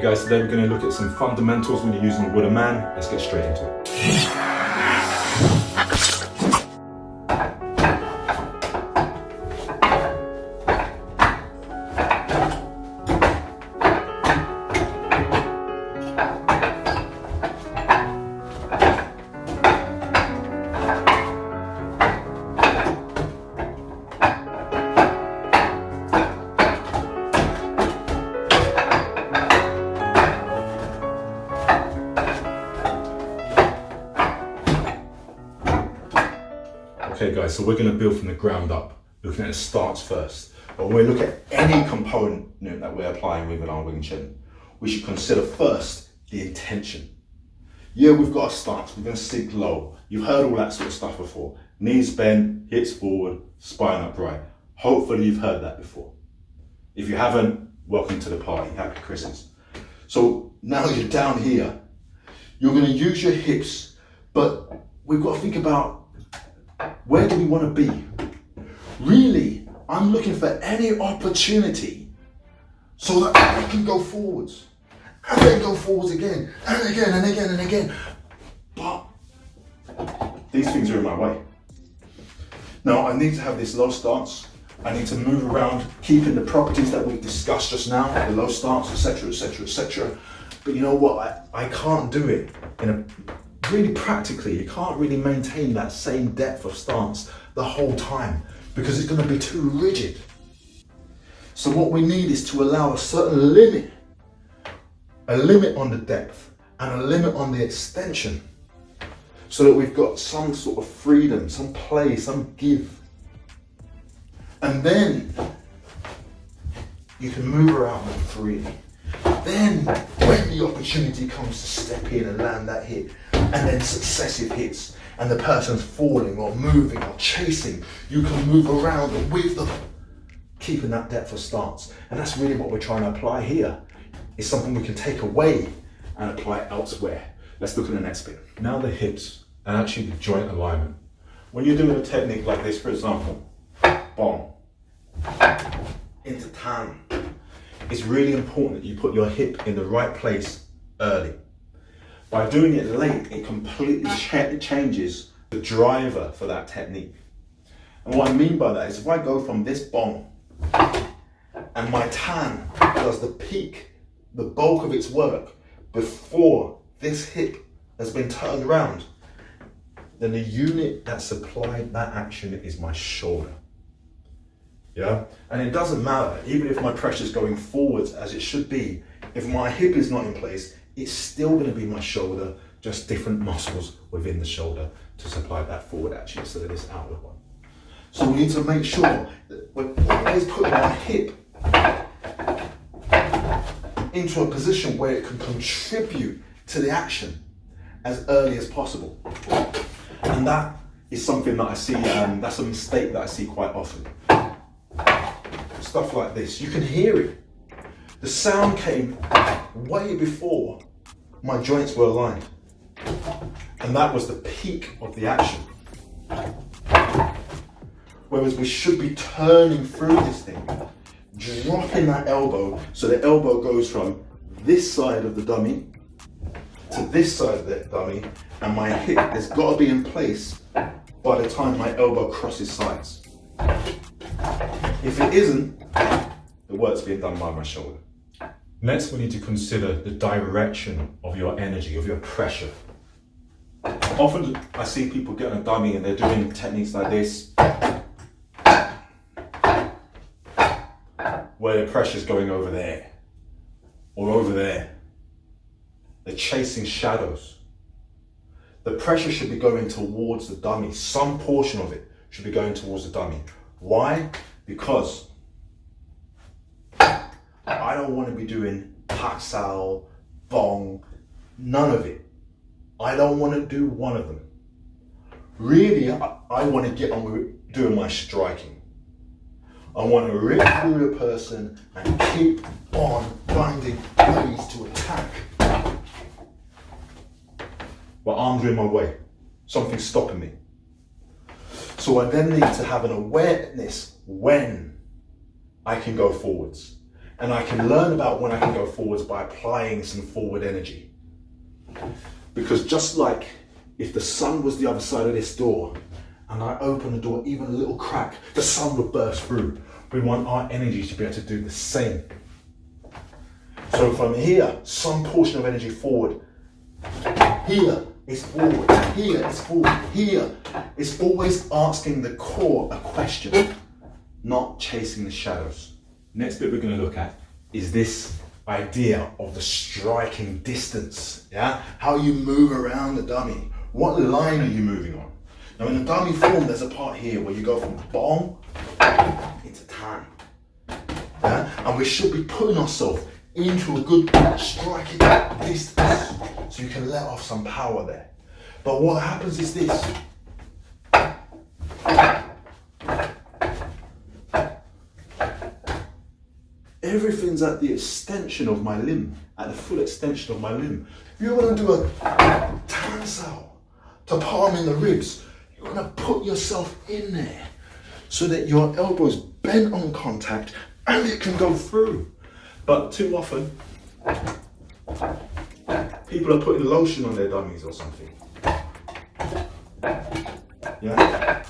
guys, today we're going to look at some fundamentals when you're using the wooden man. Let's get straight into it. Okay guys, so we're going to build from the ground up, looking at the stance first. But when we look at any component that we're applying within our Wing Chun, we should consider first the intention. Yeah, we've got a stance, we're going to sink low. You've heard all that sort of stuff before. Knees bent, hips forward, spine upright. Hopefully you've heard that before. If you haven't, welcome to the party, happy Christmas. So now you're down here, you're going to use your hips, but we've got to think about where do we want to be? Really, I'm looking for any opportunity so that I can go forwards and then go forwards again and again and again and again. But these things are in my way. Now I need to have this low stance. I need to move around, keeping the properties that we've discussed just now, the low stance, etc., etc., etc. But you know what? I can't do it in a really practically. You can't really maintain that same depth of stance the whole time because it's going to be too rigid. So what we need is to allow a certain limit on the depth and a limit on the extension so that we've got some sort of freedom, some play, some give. And then you can move around freely. Then when the opportunity comes to step in and land that hit, and then successive hits, and the person's falling or moving or chasing, you can move around with them, keeping that depth of stance. And that's really what we're trying to apply here. It's something we can take away and apply elsewhere. Let's look at the next bit. Now the hips and actually the joint alignment. When you're doing a technique like this, for example, bong, into tan, it's really important that you put your hip in the right place early. By doing it late, it completely changes the driver for that technique. And what I mean by that is if I go from this bong and my tan does the peak, the bulk of its work before this hip has been turned around, then the unit that supplied that action is my shoulder. Yeah, and it doesn't matter, even if my pressure is going forwards as it should be, if my hip is not in place, it's still going to be my shoulder, just different muscles within the shoulder to supply that forward action instead of this outward one. So we need to make sure that we're always putting our hip into a position where it can contribute to the action as early as possible. And that is something that I see, that's a mistake that I see quite often. Stuff like this, you can hear it. The sound came way before my joints were aligned. And that was the peak of the action. Whereas we should be turning through this thing, dropping that elbow so the elbow goes from this side of the dummy to this side of the dummy, and my hip has got to be in place by the time my elbow crosses sides. If it isn't, the work's being done by my shoulder. Next, we need to consider the direction of your energy, of your pressure. Often I see people get on a dummy and they're doing techniques like this, where the pressure's going over there or over there. They're chasing shadows. The pressure should be going towards the dummy. Some portion of it should be going towards the dummy. Why? Because I don't want to be doing paksal, bong, none of it. I don't want to do one of them. Really, I want to get on with doing my striking. I want to rip through the person and keep on finding ways to attack. But arms are in my way. Something's stopping me. So I then need to have an awareness when I can go forwards And I can learn about when I can go forwards by applying some forward energy. Because just like if the sun was the other side of this door and I open the door even a little crack, the sun would burst through. We want our energy to be able to do the same. So from here, some portion of energy forward. Here is forward, here is forward, here. It's always asking the core a question, not chasing the shadows. Next bit we're going to look at is this idea of the striking distance. Yeah, how you move around the dummy. What line are you moving on? Now in the dummy form, there's a part here where you go from bong into tan. Yeah, and we should be putting ourselves into a good striking distance so you can let off some power there. But what happens is this. Everything's at the extension of my limb, at the full extension of my limb. If you're going to do a tan sao to palm in the ribs, you're going to put yourself in there so that your elbow's bent on contact and it can go through. But too often, people are putting lotion on their dummies or something. Yeah?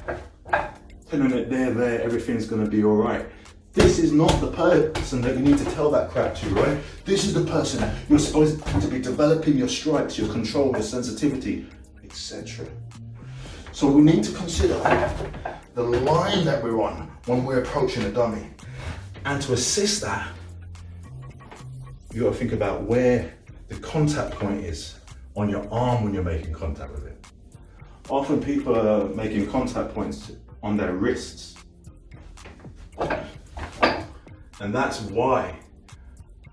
Telling that they're there, everything's going to be all right. This is not the person that you need to tell that crap to, right? This is the person you're supposed to be developing your strikes, your control, your sensitivity, etc. So we need to consider the line that we're on when we're approaching a dummy. And to assist that, you got to think about where the contact point is on your arm when you're making contact with it. Often people are making contact points on their wrists. And that's why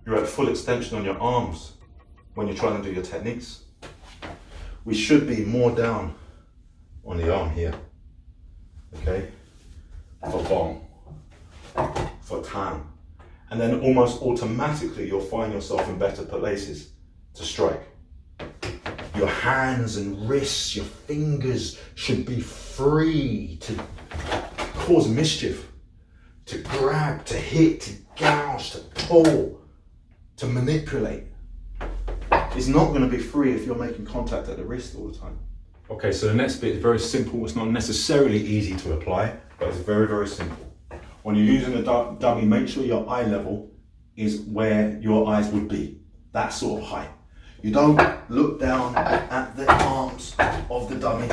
you're at full extension on your arms when you're trying to do your techniques. We should be more down on the arm here, okay? For bong, for tan. And then almost automatically you'll find yourself in better places to strike. Your hands and wrists, your fingers should be free to cause mischief. To grab, to hit, to gouge, to pull, to manipulate. It's not going to be free if you're making contact at the wrist all the time. Okay, so the next bit is very simple. It's not necessarily easy to apply, but it's very, very simple. When you're using a dummy, make sure your eye level is where your eyes would be, that sort of height. You don't look down at the arms of the dummy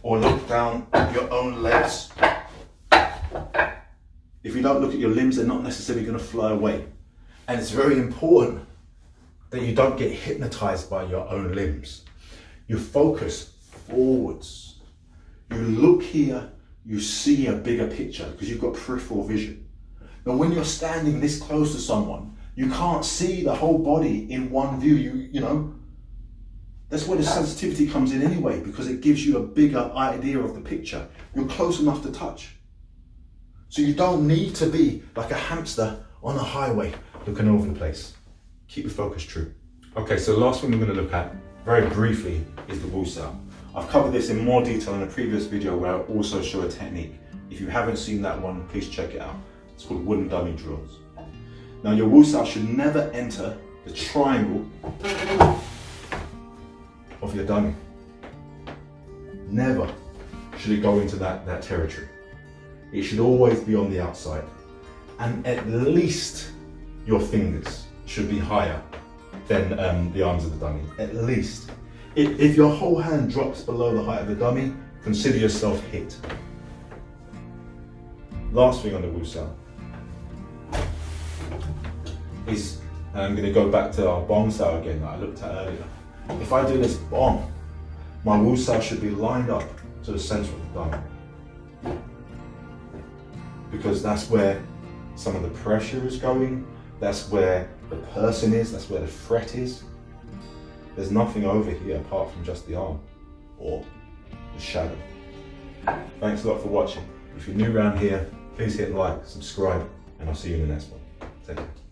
or look down at your own legs. If you don't look at your limbs, they're not necessarily going to fly away. And it's very important that you don't get hypnotized by your own limbs. You focus forwards. You look here, you see a bigger picture because you've got peripheral vision. Now when you're standing this close to someone, you can't see the whole body in one view. You know, that's where the sensitivity comes in anyway, because it gives you a bigger idea of the picture. You're close enough to touch. So you don't need to be like a hamster on a highway looking over the place. Keep your focus true. Okay, so the last thing we're going to look at, very briefly, is the wusao. I've covered this in more detail in a previous video where I also show a technique. If you haven't seen that one, please check it out. It's called wooden dummy drills. Now your wusao should never enter the triangle of your dummy. Never should it go into that territory. It should always be on the outside. And at least your fingers should be higher than the arms of the dummy, at least. If your whole hand drops below the height of the dummy, consider yourself hit. Last thing on the wusao is, and I'm going to go back to our bong sao again that I looked at earlier. If I do this bong, my wusao should be lined up to the center of the dummy. Because that's where some of the pressure is going, that's where the person is, that's where the threat is. There's nothing over here apart from just the arm or the shadow. Thanks a lot for watching. If you're new around here, please hit like, subscribe, and I'll see you in the next one. Take care.